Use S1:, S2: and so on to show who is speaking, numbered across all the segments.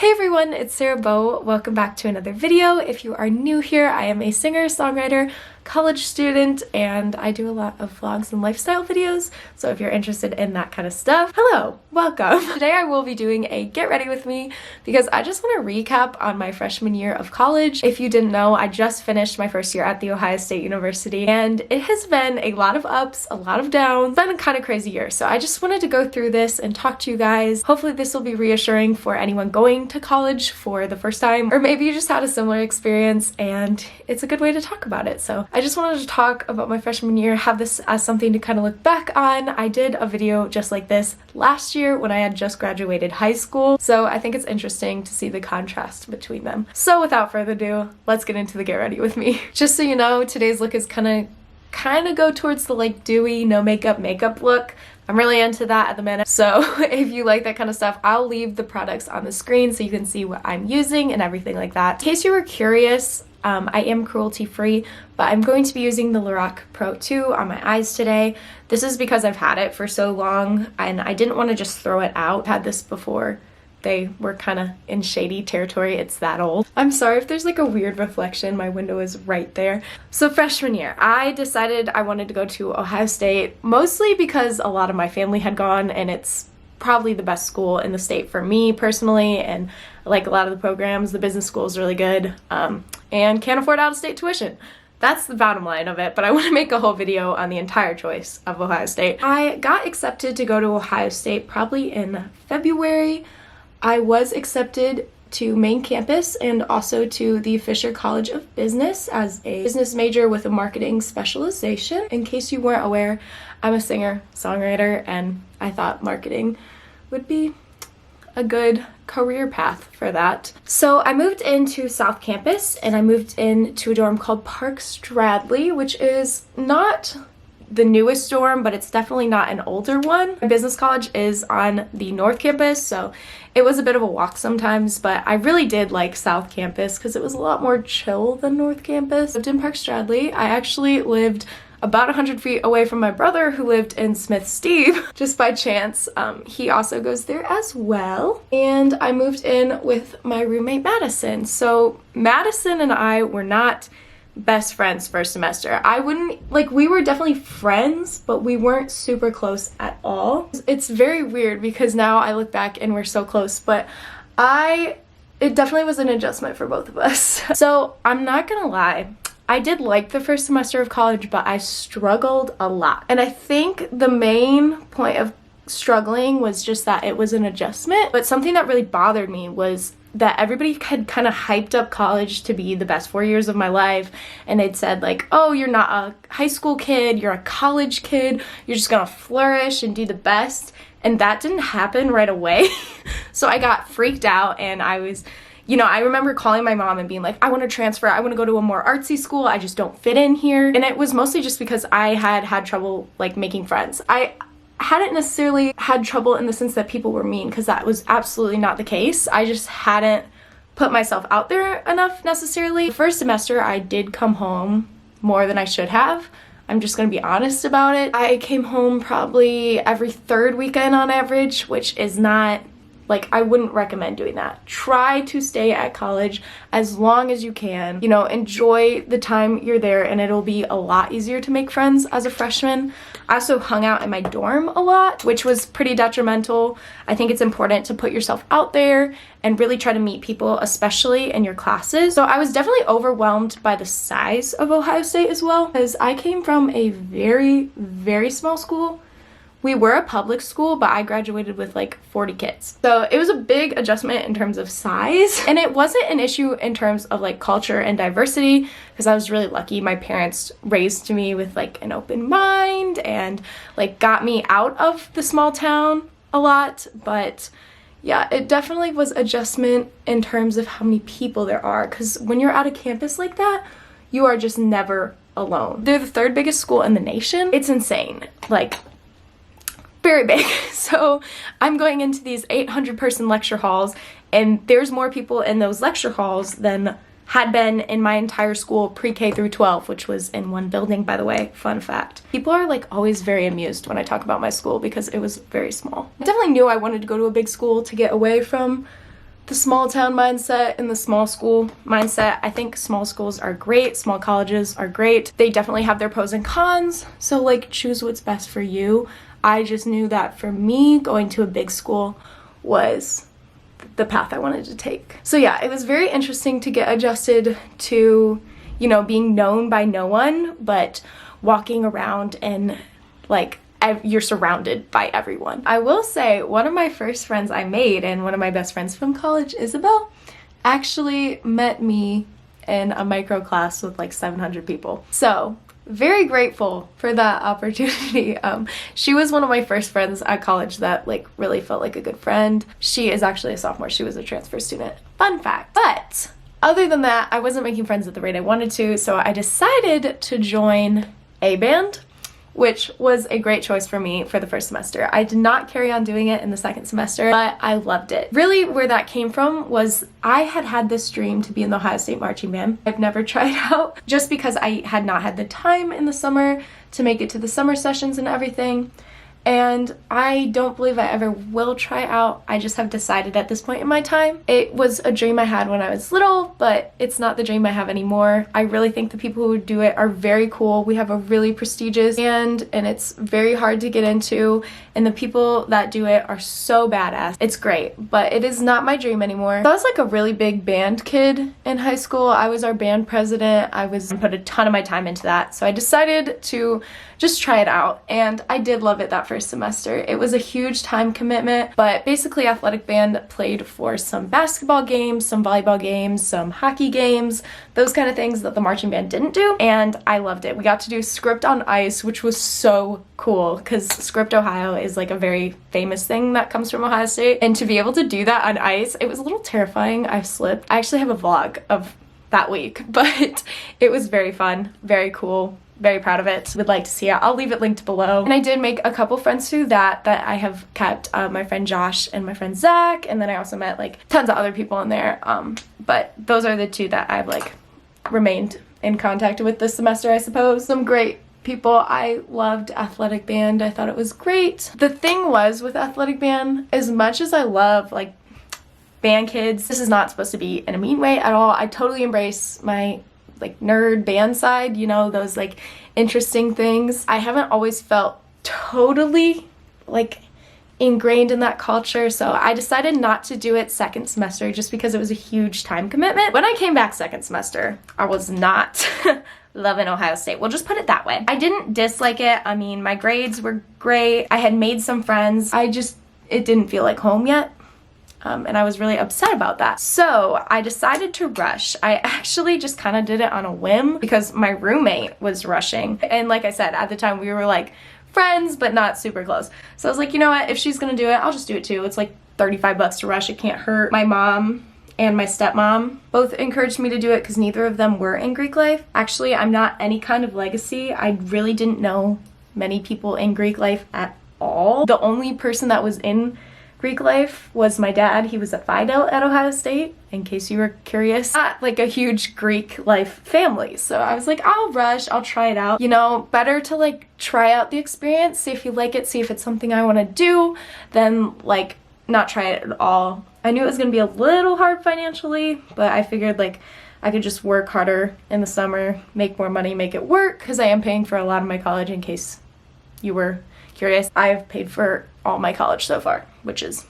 S1: Hey everyone, it's Sarah Bow. Welcome back to another video. If you are new here, I am a singer, songwriter, college student, and I do a lot of vlogs and lifestyle videos, so if you're interested in that kind of stuff, hello, welcome. Today I will be doing a get ready with me because I just want to recap on my freshman year of college. If you didn't know, I just finished my first year at The Ohio State University, and it has been a lot of ups, a lot of downs. It's been a kind of crazy year, so I just wanted to go through this and talk to you guys. Hopefully this will be reassuring for anyone going to college for the first time, or maybe you just had a similar experience and it's a good way to talk about it. So I just wanted to talk about my freshman year, have this as something to kind of look back on. I did a video just like this last year when I had just graduated high school, so I think it's interesting to see the contrast between them. So without further ado, let's get into the get ready with me. Just so you know, today's look is kind of go towards the like dewy, no makeup look. I'm really into that at the minute, so if you like that kind of stuff, I'll leave the products on the screen so you can see what I'm using and everything like that. In case you were curious, I am cruelty-free, but I'm going to be using the Lorac Pro 2 on my eyes today. This is because I've had it for so long and I didn't want to just throw it out. I've had this before. They were kind of in shady territory. It's that old. I'm sorry if there's like a weird reflection. My window is right there. So freshman year, I decided I wanted to go to Ohio State, mostly because a lot of my family had gone and it's probably the best school in the state for me personally, and I like a lot of the programs. The business school is really good and can't afford out-of-state tuition. That's the bottom line of it, but I want to make a whole video on the entire choice of Ohio State. I got accepted to go to Ohio State probably in February. I was accepted to main campus and also to the Fisher College of Business as a business major with a marketing specialization. In case you weren't aware, I'm a singer, songwriter, and I thought marketing would be a good career path for that. So I moved into South Campus and I moved into a dorm called Park Stradley, which is not the newest dorm, but it's definitely not an older one. My business college is on the North Campus, so it was a bit of a walk sometimes, but I really did like South Campus because it was a lot more chill than North Campus. I lived in Park Stradley. I actually lived about 100 feet away from my brother who lived in Smith Steve, just by chance. He also goes there as well. And I moved in with my roommate Madison. So Madison and I were not best friends first semester. I wouldn't, like, we were definitely friends, but we weren't super close at all. It's very weird because now I look back and we're so close, but it definitely was an adjustment for both of us. So I'm not gonna lie, I did like the first semester of college, but I struggled a lot. And I think the main point of struggling was just that it was an adjustment, but something that really bothered me was that everybody had kind of hyped up college to be the best 4 years of my life, and they'd said like, oh, you're not a high school kid, you're a college kid, you're just gonna flourish and do the best, and that didn't happen right away. So I got freaked out, and I was, you know, I remember calling my mom and being like, I want to transfer, I want to go to a more artsy school, I just don't fit in here. And it was mostly just because I had trouble like making friends. I hadn't necessarily had trouble in the sense that people were mean, because that was absolutely not the case. I just hadn't put myself out there enough necessarily. The first semester I did come home more than I should have. I'm just gonna be honest about it. I came home probably every third weekend on average, which is not, like, I wouldn't recommend doing that. Try to stay at college as long as you can. You know, enjoy the time you're there, and it'll be a lot easier to make friends as a freshman. I also hung out in my dorm a lot, which was pretty detrimental. I think it's important to put yourself out there and really try to meet people, especially in your classes. So I was definitely overwhelmed by the size of Ohio State as well, because I came from a very, very small school. We were a public school, but I graduated with like 40 kids. So it was a big adjustment in terms of size. And it wasn't an issue in terms of like culture and diversity, because I was really lucky. My parents raised me with like an open mind and like got me out of the small town a lot. But yeah, it definitely was adjustment in terms of how many people there are, because when you're at a campus like that, you are just never alone. They're the third biggest school in the nation. It's insane. Like, very big. So I'm going into these 800-person lecture halls, and there's more people in those lecture halls than had been in my entire school pre-K through 12, which was in one building, by the way, fun fact. People are like always very amused when I talk about my school because it was very small. I definitely knew I wanted to go to a big school to get away from the small town mindset and the small school mindset. I think small schools are great, small colleges are great. They definitely have their pros and cons, so like choose what's best for you. I just knew that for me, going to a big school was the path I wanted to take. So yeah, it was very interesting to get adjusted to, you know, being known by no one, but walking around and like you're surrounded by everyone. I will say one of my first friends I made, and one of my best friends from college, Isabel, actually met me in a micro class with like 700 people. So very grateful for that opportunity. She was one of my first friends at college that like really felt like a good friend. She is actually a sophomore. She was a transfer student. Fun fact. But other than that, I wasn't making friends at the rate I wanted to, so I decided to join a band, which was a great choice for me for the first semester. I did not carry on doing it in the second semester, but I loved it. Really, where that came from was I had this dream to be in the Ohio State marching band. I've never tried out just because I had not had the time in the summer to make it to the summer sessions and everything. And I don't believe I ever will try out. I just have decided at this point in my time. It was a dream I had when I was little, but it's not the dream I have anymore. I really think the people who do it are very cool. We have a really prestigious band, and it's very hard to get into, and the people that do it are so badass. It's great, but it is not my dream anymore. So I was like a really big band kid in high school. I was our band president. I put a ton of my time into that. So I decided to just try it out, and I did love it that first semester. It was a huge time commitment, but basically athletic band played for some basketball games, some volleyball games, some hockey games, those kind of things that the marching band didn't do, and I loved it. We got to do script on ice, which was so cool because Script Ohio is like a very famous thing that comes from Ohio State, and to be able to do that on ice, it was a little terrifying. I slipped. I actually have a vlog of that week, but it was very fun, very cool. Very proud of it. Would like to see it. I'll leave it linked below. And I did make a couple friends through that I have kept. My friend Josh and my friend Zach, and then I also met like tons of other people in there. But those are the two that I've like remained in contact with this semester, I suppose. Some great people. I loved athletic band. I thought it was great. The thing was with athletic band, as much as I love like band kids, this is not supposed to be in a mean way at all. I totally embrace my like nerd band side, you know, those like interesting things. I haven't always felt totally like ingrained in that culture, so I decided not to do it second semester just because it was a huge time commitment. When I came back second semester, I was not loving Ohio State. We'll just put it that way. I didn't dislike it. I mean, my grades were great. I had made some friends. It didn't feel like home yet. And I was really upset about that. So I decided to rush. I actually just kind of did it on a whim because my roommate was rushing. And like I said, at the time we were like friends, but not super close. So I was like, you know what? If she's gonna do it, I'll just do it too. It's like 35 bucks to rush. It can't hurt. My mom and my stepmom both encouraged me to do it because neither of them were in Greek life. Actually, I'm not any kind of legacy. I really didn't know many people in Greek life at all. The only person that was in Greek life was my dad. He was a Phi Delt at Ohio State, in case you were curious. Not like a huge Greek life family. So I was like, I'll rush, I'll try it out. You know, better to like try out the experience, see if you like it, see if it's something I want to do, than like not try it at all. I knew it was going to be a little hard financially, but I figured like I could just work harder in the summer, make more money, make it work, because I am paying for a lot of my college, in case you were curious. I've paid for all my college so far, which is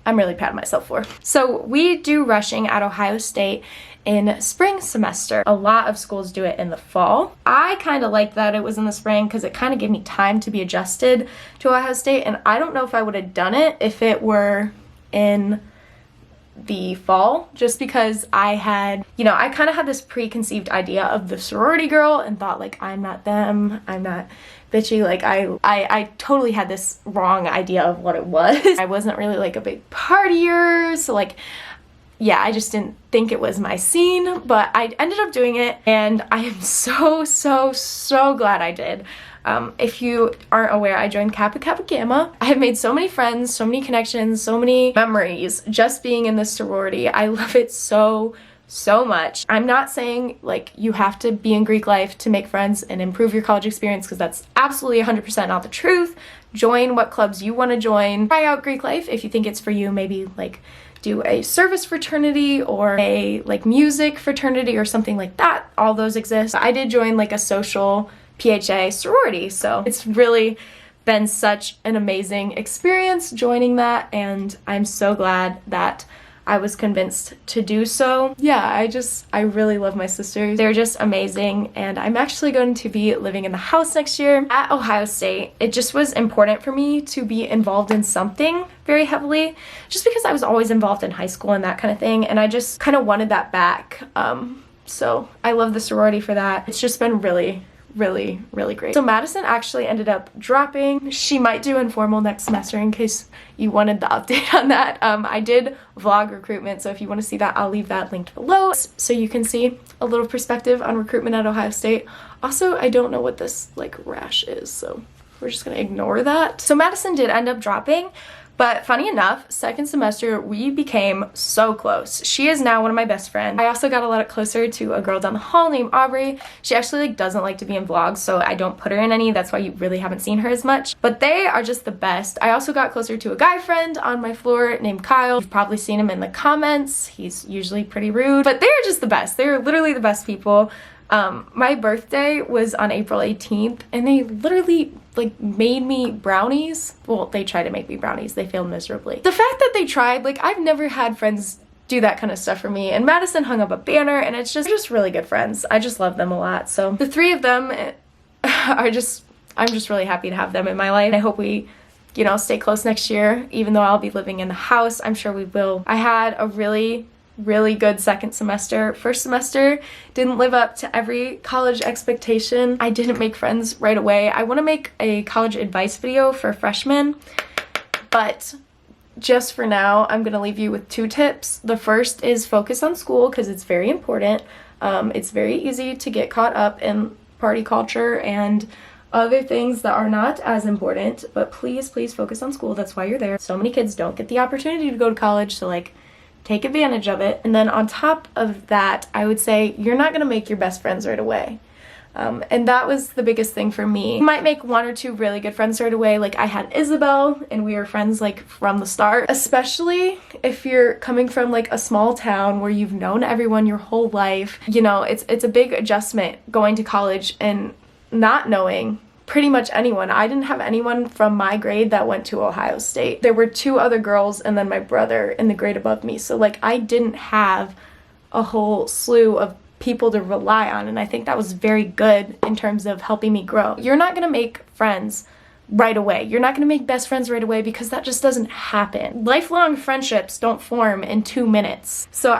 S1: I'm really proud of myself for. So we do rushing at Ohio State in spring semester. A lot of schools do it in the fall. I kind of liked that it was in the spring because it kind of gave me time to be adjusted to Ohio State, and I don't know if I would have done it if it were in the fall, just because I had, you know, I kind of had this preconceived idea of the sorority girl and thought like, I'm not them, I'm not bitchy. Like I totally had this wrong idea of what it was. I wasn't really like a big partier, so like, yeah, I just didn't think it was my scene, but I ended up doing it, and I am so glad I did. If you aren't aware, I joined Kappa Kappa Gamma. I have made so many friends, so many connections, so many memories just being in this sorority. I love it so much. I'm not saying like you have to be in Greek life to make friends and improve your college experience, because that's absolutely 100% not the truth. Join what clubs you want to join. Try out Greek life if you think it's for you. Maybe like do a service fraternity or a like music fraternity or something like that. All those exist. I did join like a social PHA sorority, so it's really been such an amazing experience joining that, and I'm so glad that I was convinced to do so. Yeah, I really love my sisters. They're just amazing, and I'm actually going to be living in the house next year at Ohio State. It just was important for me to be involved in something very heavily, just because I was always involved in high school and that kind of thing, and I just kind of wanted that back. So I love the sorority for that. It's just been really great. So Madison actually ended up dropping. She might do informal next semester, in case you wanted the update on that. I did vlog recruitment, so if you want to see that, I'll leave that linked below so you can see a little perspective on recruitment at Ohio State. Also, I don't know what this like rash is, so we're just gonna ignore that. So Madison did end up dropping, but funny enough, second semester, we became so close. She is now one of my best friends. I also got a lot closer to a girl down the hall named Aubrey. She actually like doesn't like to be in vlogs, so I don't put her in any. That's why you really haven't seen her as much. But they are just the best. I also got closer to a guy friend on my floor named Kyle. You've probably seen him in the comments. He's usually pretty rude, but they're just the best. They're literally the best people. My birthday was on April 18th, and they literally like made me brownies. Well, they tried to make me brownies. They failed miserably. The fact that they tried, like, I've never had friends do that kind of stuff for me, and Madison hung up a banner, and it's just really good friends. I just love them a lot. So the three of them are just, I'm just really happy to have them in my life. I hope we, you know, stay close next year, even though I'll be living in the house. I'm sure we will. I had a really good second semester. First semester didn't live up to every college expectation. I didn't make friends right away. I want to make a college advice video for freshmen, but just for now, I'm going to leave you with 2 tips. The first is focus on school, because it's very important. It's very easy to get caught up in party culture and other things that are not as important, but please focus on school. That's why you're there. So many kids don't get the opportunity to go to college, so like, take advantage of it. And then on top of that, I would say you're not gonna make your best friends right away. And that was the biggest thing for me. You might make 1 or 2 really good friends right away. Like I had Isabel, and we were friends like from the start. Especially if you're coming from like a small town where you've known everyone your whole life. You know, it's a big adjustment going to college and not knowing pretty much anyone. I didn't have anyone from my grade that went to Ohio State. There were 2 other girls and then my brother in the grade above me. So like I didn't have a whole slew of people to rely on, and I think that was very good in terms of helping me grow. You're not gonna make friends right away. You're not gonna make best friends right away, because that just doesn't happen. Lifelong friendships don't form in 2 minutes. So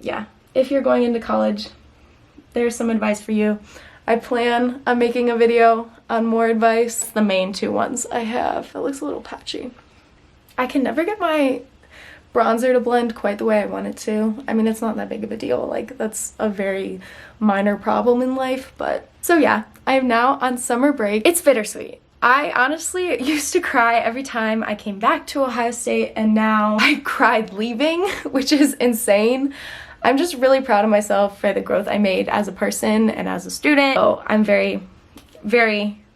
S1: yeah, if you're going into college, there's some advice for you. I plan on making a video on more advice. The main 2 ones I have. It looks a little patchy. I can never get my bronzer to blend quite the way I want it to. I mean, it's not that big of a deal. Like, that's a very minor problem in life, but... So yeah, I am now on summer break. It's bittersweet. I honestly used to cry every time I came back to Ohio State, and now I cried leaving, which is insane. I'm just really proud of myself for the growth I made as a person and as a student. So I'm very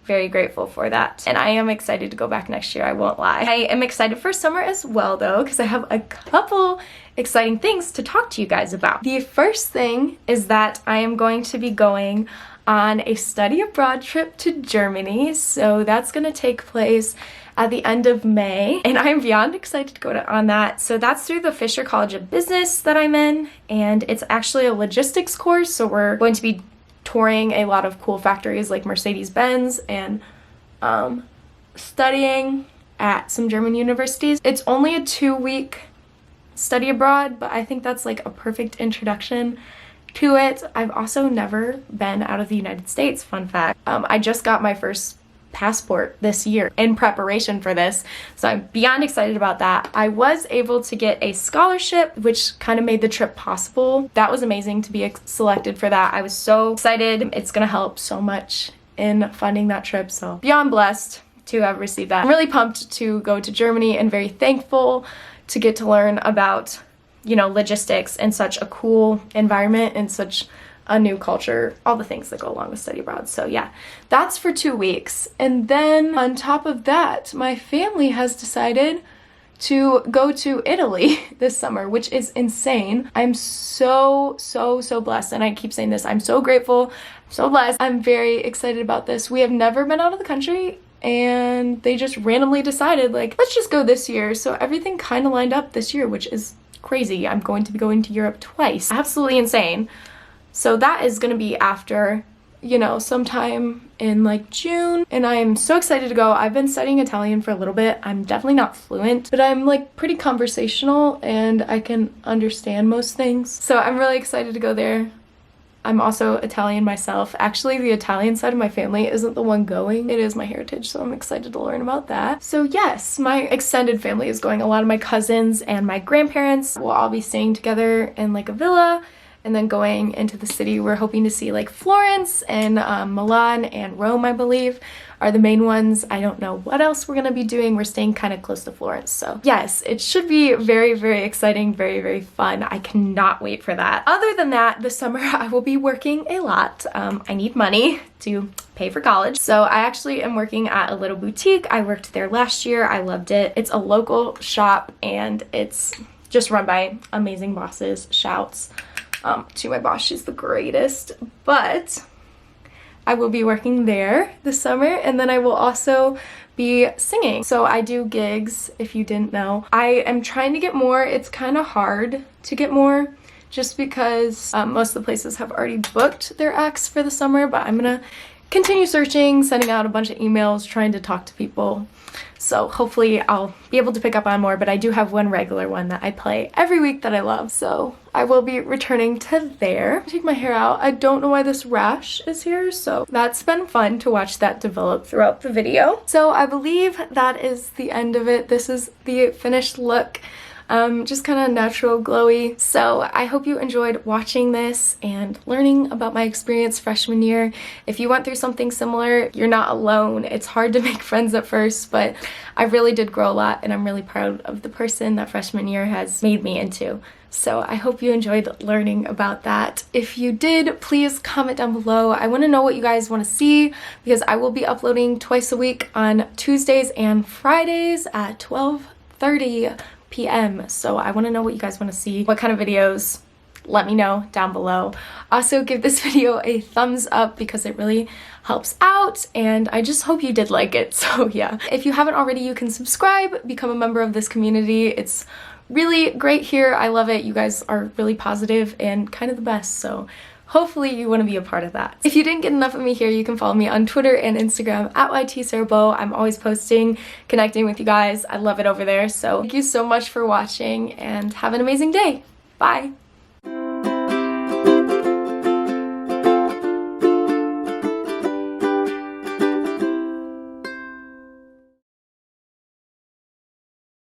S1: grateful for that. And I am excited to go back next year, I won't lie. I am excited for summer as well though, because I have a couple exciting things to talk to you guys about. The first thing is that I am going to be going on a study abroad trip to Germany. So that's gonna take place at the end of May, and I'm beyond excited to go on that. So that's through the Fisher College of Business that I'm in, and it's actually a logistics course, so we're going to be touring a lot of cool factories like Mercedes-Benz and studying at some German universities. It's only a 2-week study abroad, but I think that's like a perfect introduction to it. I've also never been out of the United States, fun fact. I just got my first passport this year in preparation for this, so I'm beyond excited about that. I was able to get a scholarship, which kind of made the trip possible. That was amazing to be selected for that. I was so excited. It's gonna help so much in funding that trip, so beyond blessed to have received that. I'm really pumped to go to Germany and very thankful to get to learn about, you know, logistics in such a cool environment and such a new culture, all the things that go along with study abroad. So yeah, that's for 2 weeks. And then on top of that, my family has decided to go to Italy this summer, which is insane. I'm so blessed, and I keep saying this. I'm so grateful, I'm so blessed. I'm very excited about this. We have never been out of the country, and they just randomly decided, like, let's just go this year. So everything kind of lined up this year, which is crazy. I'm going to be going to Europe twice. Absolutely insane. So that is gonna be after, you know, sometime in like June, and I'm so excited to go. I've been studying Italian for a little bit. I'm definitely not fluent, but I'm like pretty conversational and I can understand most things. So I'm really excited to go there. I'm also Italian myself. Actually, the Italian side of my family isn't the one going. It is my heritage, so I'm excited to learn about that. So yes, my extended family is going. A lot of my cousins and my grandparents will all be staying together in like a villa, and then going into the city. We're hoping to see like Florence and Milan and Rome, I believe, are the main ones. I don't know what else we're gonna be doing. We're staying kind of close to Florence. So yes, it should be very exciting, very fun. I cannot wait for that. Other than that, this summer I will be working a lot. I need money to pay for college. So I actually am working at a little boutique. I worked there last year. I loved it. It's a local shop and it's just run by amazing bosses. Shouts to my boss, she's the greatest. But I will be working there this summer, and then I will also be singing. So I do gigs, if you didn't know. I am trying to get more. It's kind of hard to get more just because most of the places have already booked their acts for the summer, but I'm gonna continue searching, sending out a bunch of emails, trying to talk to people. So hopefully I'll be able to pick up on more, but I do have one regular one that I play every week that I love. So I will be returning to there. Take my hair out. I don't know why this rash is here, so that's been fun to watch that develop throughout the video. So I believe that is the end of it. This is the finished look. Just kind of natural glowy. So I hope you enjoyed watching this and learning about my experience freshman year. If you went through something similar, you're not alone. It's hard to make friends at first, but I really did grow a lot, and I'm really proud of the person that freshman year has made me into. So I hope you enjoyed learning about that. If you did, please comment down below. I want to know what you guys want to see, because I will be uploading twice a week on Tuesdays and Fridays at 12:30 p.m. So I want to know what you guys want to see, what kind of videos. Let me know down below. Also, give this video a thumbs up because it really helps out, and I just hope you did like it. So yeah, if you haven't already, you can subscribe, become a member of this community. It's really great here. I love it. You guys are really positive and kind of the best, so hopefully you want to be a part of that. If you didn't get enough of me here, you can follow me on Twitter and Instagram at YTSarahBeau. I'm always posting, connecting with you guys. I love it over there. So thank you so much for watching, and have an amazing day. Bye.